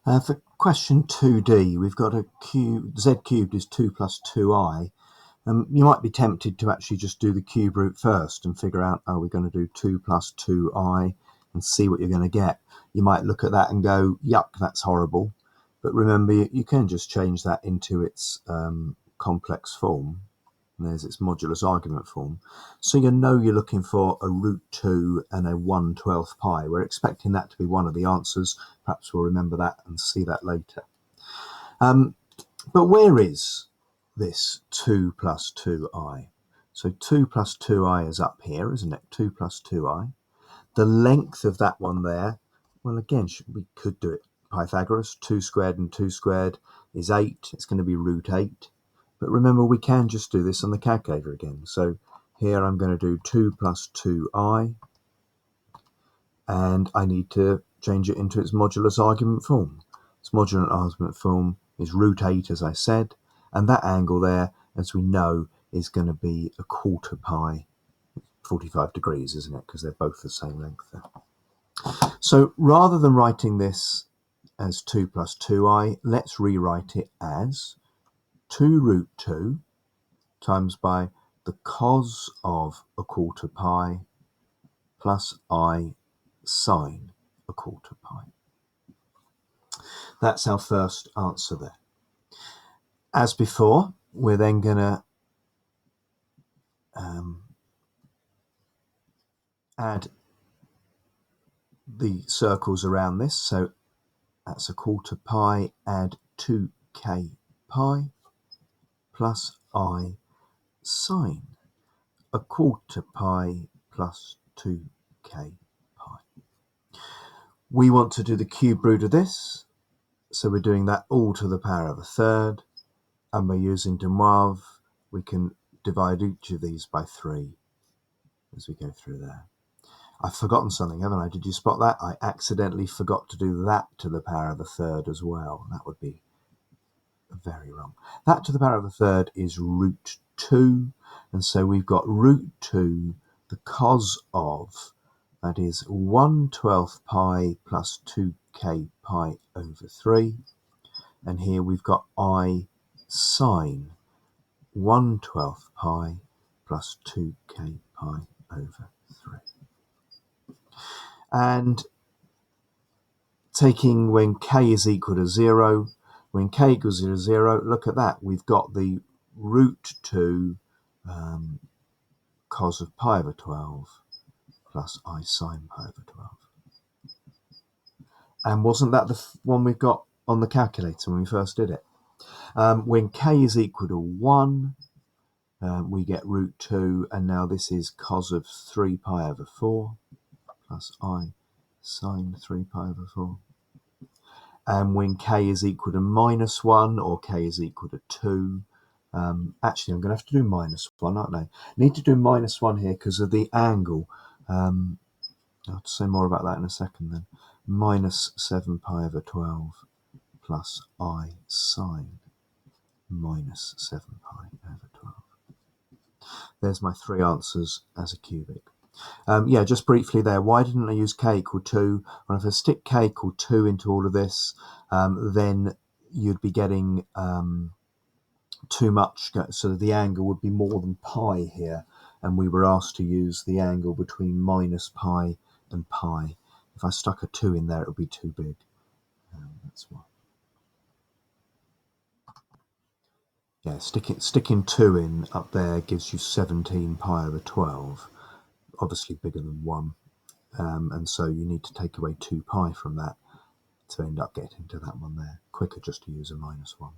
For question 2d, we've got z cubed is 2 plus 2i. You might be tempted to actually just do the cube root first and figure out, oh, we're going to do 2 plus 2i and see what you're going to get. You might look at that and go, yuck, that's horrible. But remember, you can just change that into its complex form. And there's its modulus argument form. So you know you're looking for a root 2 and a 1/12 pi. We're expecting that to be one of the answers. Perhaps we'll remember that and see that later. But where is this 2 plus 2i? So 2 plus 2i is up here, isn't it? 2 plus 2i. The length of that one there, well, again, we could do it Pythagoras. 2 squared and 2 squared is 8. It's going to be root 8. But remember, we can just do this on the calculator again. So here I'm going to do 2 plus 2i, and I need to change it into its modulus argument form. Its modulus argument form is root 8, as I said, and that angle there, as we know, is going to be a 1/4 pi, 45 degrees, isn't it? Because they're both the same length there. So rather than writing this as 2 plus 2i, let's rewrite it as 2 root 2 times by the cos of a 1/4 pi plus I sine a 1/4 pi. That's our first answer there. As before, we're then going to add the circles around this. So that's a 1/4 pi, add 2k pi plus I sine a 1/4 pi plus 2k pi. We want to do the cube root of this, so we're doing that all to the power of a third, and we're using Demoivre. We can divide each of these by 3 as we go through there. I've forgotten something, haven't I? Did you spot that? I accidentally forgot to do that to the power of a third as well. That would be very wrong. That to the power of a third is root 2, and so we've got root 2, the cos of, that is 1/12 pi plus 2k pi over 3, and here we've got I sine 1/12 pi plus 2k pi over 3. And taking when k is equal to 0, when k equals to 0, look at that. We've got the root 2 cos of pi over 12 plus I sine pi over 12. And wasn't that the one we've got on the calculator when we first did it? When k is equal to 1, we get root 2, and now this is cos of 3 pi over 4 plus I sine 3 pi over 4. And when k is equal to -1 or k is equal to 2, actually I'm going to have to do -1, aren't I? I need to do -1 here because of the angle. I'll say more about that in a second then. -7 pi over 12 plus I sine -7 pi over 12. There's my 3 answers as a cubic. Yeah, just briefly there, why didn't I use k equal 2? Well, if I stick k equal 2 into all of this, then you'd be getting too much, so the angle would be more than pi here, and we were asked to use the angle between minus pi and pi. If I stuck a 2 in there, it would be too big. That's why. Yeah, sticking 2 in up there gives you 17 pi over 12, obviously bigger than 1. And so you need to take away 2 pi from that to end up getting to that one there. Quicker just to use a -1.